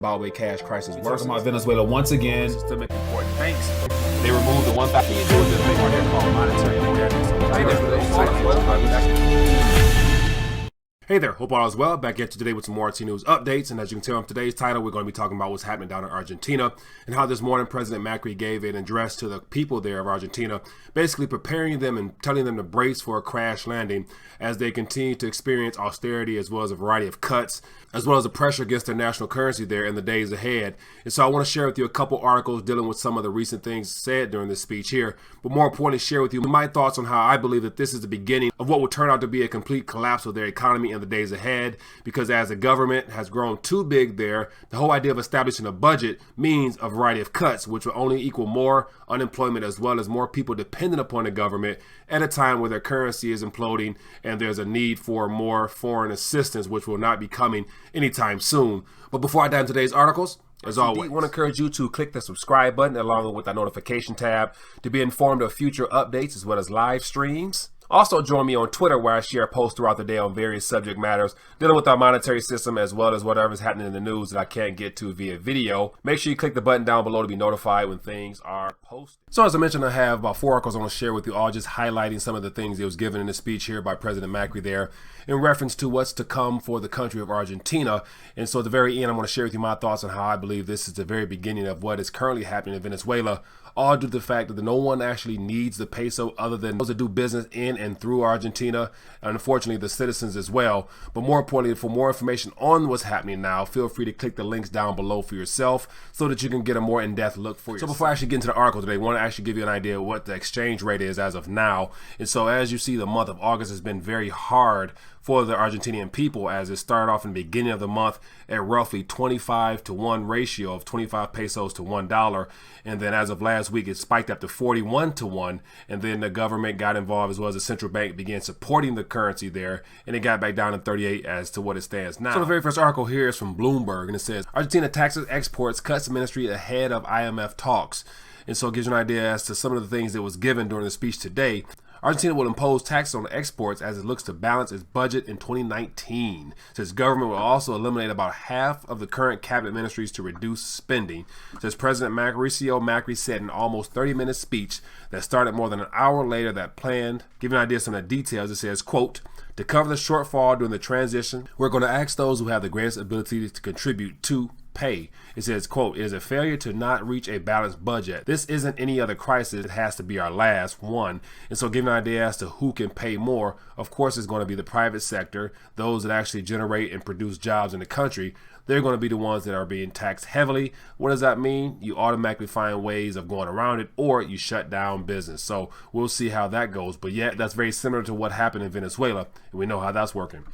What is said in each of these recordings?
about way cash crisis We're worse. talking about Venezuela once again. Systemic important banks. They removed the 1,000 thing right here called monetary Hey there, hope all is well. Back at you today with some more RT News updates. And as you can tell from today's title, we're going to be talking about what's happening down in Argentina and how this morning President Macri gave an address to the people there of Argentina, basically preparing them and telling them to brace for a crash landing as they continue to experience austerity as well as a variety of cuts, as well as the pressure against their national currency there in the days ahead. And so I want to share with you a couple articles dealing with some of the recent things said during this speech here, but more importantly, share with you my thoughts on how I believe that this is the beginning of what will turn out to be a complete collapse of their economy in the days ahead, because as the government has grown too big there, the whole idea of establishing a budget means a variety of cuts, which will only equal more unemployment as well as more people dependent upon the government at a time where their currency is imploding and there's a need for more foreign assistance, which will not be coming anytime soon. But before I dive into today's articles, as always, I want to encourage you to click the subscribe button along with the notification tab to be informed of future updates as well as live streams. Also join me on Twitter, where I share posts throughout the day on various subject matters dealing with our monetary system as well as whatever's happening in the news that I can't get to via video. Make sure you click the button down below to be notified when things are posted. So as I mentioned, I have about 4 articles I want to share with you, all just highlighting some of the things that was given in the speech here by President Macri there in reference to what's to come for the country of Argentina. And so at the very end, I want to share with you my thoughts on how I believe this is the very beginning of what is currently happening in Venezuela, all due to the fact that no one actually needs the peso other than those that do business in and through Argentina, and unfortunately the citizens as well. But more importantly, for more information on what's happening now, feel free to click the links down below for yourself so that you can get a more in-depth look for yourself. So before I actually get into the article today, I want to actually give you an idea of what the exchange rate is as of now. And so as you see, the month of August has been very hard for the Argentinian people, as it started off in the beginning of the month at roughly 25-to-1 ratio of 25 pesos to $1. And then as of last week, it spiked up to 41-to-1. And then the government got involved as well as the central bank began supporting the currency there. And it got back down to 38 as to what it stands now. So the very first article here is from Bloomberg, and it says, Argentina taxes exports, cuts ministry ahead of IMF talks. And so it gives you an idea as to some of the things that was given during the speech today. Argentina will impose taxes on exports as it looks to balance its budget in 2019. Says government will also eliminate about half of the current cabinet ministries to reduce spending. Says President Mauricio Macri said in an almost 30-minute speech that started more than an hour later that planned. Giving an idea of some of the details, it says, quote, to cover the shortfall during the transition, we're going to ask those who have the greatest ability to contribute to pay. It says, quote, it is a failure to not reach a balanced budget. This isn't any other crisis. It has to be our last one. And so giving an idea as to who can pay more, of course, it's going to be the private sector, those that actually generate and produce jobs in the country. They're going to be the ones that are being taxed heavily. What does that mean? You automatically find ways of going around it, or you shut down business. So we'll see how that goes. But yet that's very similar to what happened in Venezuela, and we know how that's working.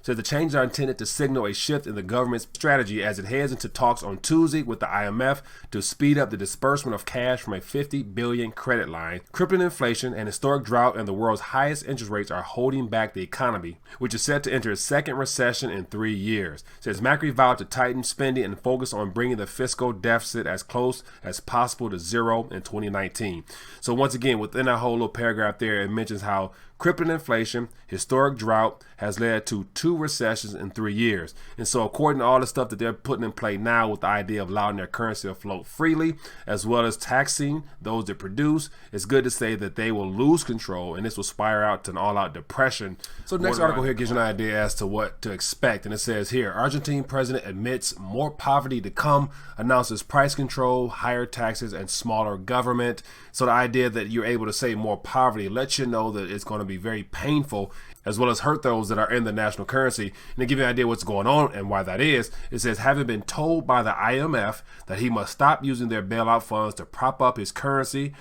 So the changes are intended to signal a shift in the government's strategy as it heads into talks on Tuesday with the IMF to speed up the disbursement of cash from a $50 billion credit line. Crippling inflation and historic drought and the world's highest interest rates are holding back the economy, which is set to enter a second recession in 3 years. Says Macri vowed to tighten spending and focus on bringing the fiscal deficit as close as possible to zero in 2019. So once again, within that whole little paragraph there, it mentions how crippling inflation, historic drought has led to 2 recessions in 3 years. And so according to all the stuff that they're putting in play now with the idea of allowing their currency to float freely, as well as taxing those that produce, it's good to say that they will lose control and this will spiral out to an all-out depression. So the next article here gives you an idea as to what to expect. And it says here, Argentine president admits more poverty to come, announces price control, higher taxes, and smaller government. So the idea that you're able to say more poverty lets you know that it's going to be very painful, as well as hurt those that are in the national currency. And to give you an idea what's going on and why that is, it says, having been told by the IMF that he must stop using their bailout funds to prop up his currency,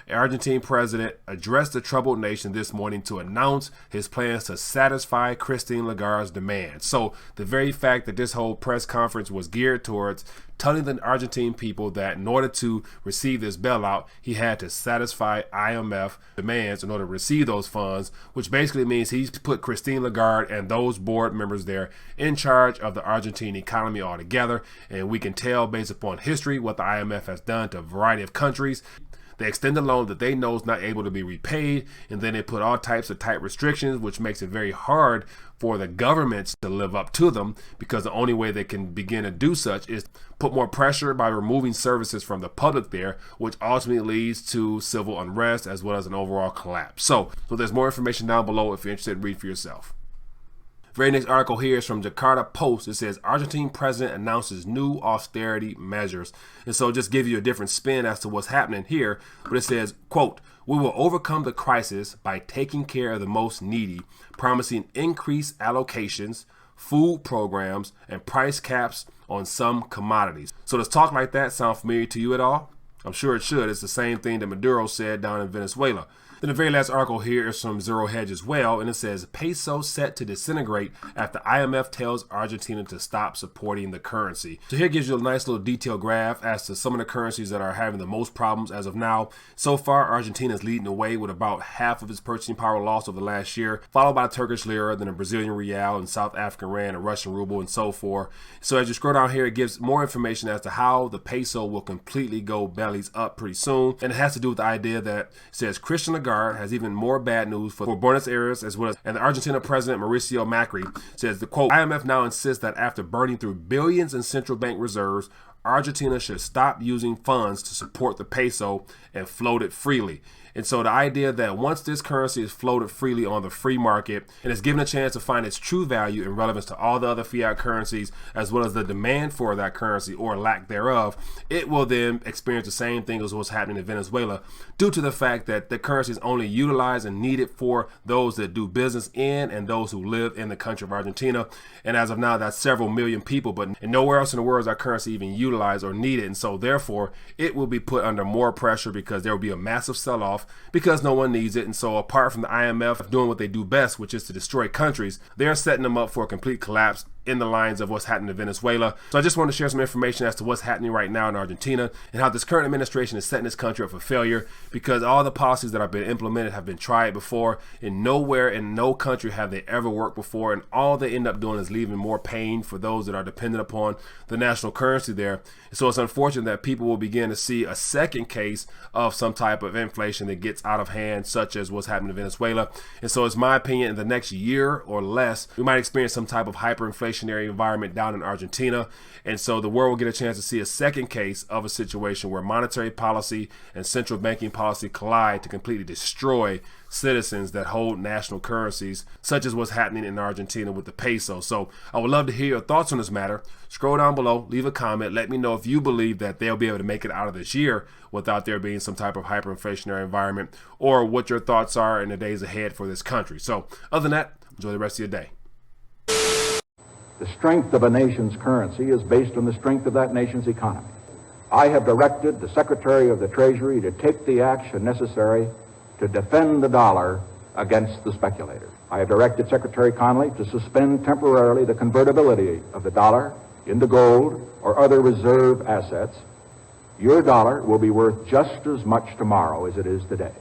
Argentine president addressed the troubled nation this morning to announce his plans to satisfy Christine Lagarde's demands. So the very fact that this whole press conference was geared towards telling the Argentine people that in order to receive this bailout, he had to satisfy IMF demands in order to receive those funds, which basically means he's put Christine Lagarde and those board members there in charge of the Argentine economy altogether. And we can tell based upon history what the IMF has done to a variety of countries. They extend a loan that they know is not able to be repaid, and then they put all types of tight restrictions, which makes it very hard for the governments to live up to them, because the only way they can begin to do such is put more pressure by removing services from the public there, which ultimately leads to civil unrest as well as an overall collapse. So there's more information down below if you're interested in read for yourself. Very next article here is from Jakarta Post. It says Argentine president announces new austerity measures. And so just give you a different spin as to what's happening here. But it says, quote, "We will overcome the crisis by taking care of the most needy, promising increased allocations, food programs, and price caps on some commodities." So does talk like that sound familiar to you at all? I'm sure it should. It's the same thing that Maduro said down in Venezuela. Then the very last article here is from Zero Hedge as well, and it says Peso set to disintegrate after IMF tells Argentina to stop supporting the currency. So here gives you a nice little detailed graph as to some of the currencies that are having the most problems as of now. So far, Argentina is leading the way with about half of its purchasing power lost over the last year, followed by the Turkish lira, then the Brazilian real, and South African rand, and Russian ruble, and so forth. So as you scroll down here, it gives more information as to how the peso will completely go bellies up pretty soon, and it has to do with the idea that it says Christian Lagarde has even more bad news for Buenos Aires as well as, and the Argentina president Mauricio Macri says the quote, "IMF now insists that after burning through billions in central bank reserves, Argentina should stop using funds to support the peso and float it freely." And so the idea that once this currency is floated freely on the free market and is given a chance to find its true value and relevance to all the other fiat currencies, as well as the demand for that currency or lack thereof, it will then experience the same thing as what's happening in Venezuela, due to the fact that the currency is only utilized and needed for those that do business in and those who live in the country of Argentina. And as of now, that's several million people, but nowhere else in the world is that currency even utilized or needed. And so therefore, it will be put under more pressure because there will be a massive sell-off because no one needs it. And so apart from the IMF doing what they do best, which is to destroy countries, they're setting them up for a complete collapse in the lines of what's happening in Venezuela. So I just want to share some information as to what's happening right now in Argentina and how this current administration is setting this country up for failure, because all the policies that have been implemented have been tried before, and nowhere in no country have they ever worked before, and all they end up doing is leaving more pain for those that are dependent upon the national currency there. So it's unfortunate that people will begin to see a second case of some type of inflation that gets out of hand, such as what's happening in Venezuela. And so it's my opinion, in the next year or less, we might experience some type of hyperinflationary environment down in Argentina. And so the world will get a chance to see a second case of a situation where monetary policy and central banking policy collide to completely destroy citizens that hold national currencies, such as what's happening in Argentina with the peso. So I would love to hear your thoughts on this matter. Scroll down below, leave a comment, let me know if you believe that they'll be able to make it out of this year without there being some type of hyperinflationary environment, or what your thoughts are in the days ahead for this country. So other than that, enjoy the rest of your day. The strength of a nation's currency is based on the strength of that nation's economy. I have directed the Secretary of the Treasury to take the action necessary to defend the dollar against the speculator. I have directed Secretary Connally to suspend temporarily the convertibility of the dollar into gold or other reserve assets. Your dollar will be worth just as much tomorrow as it is today.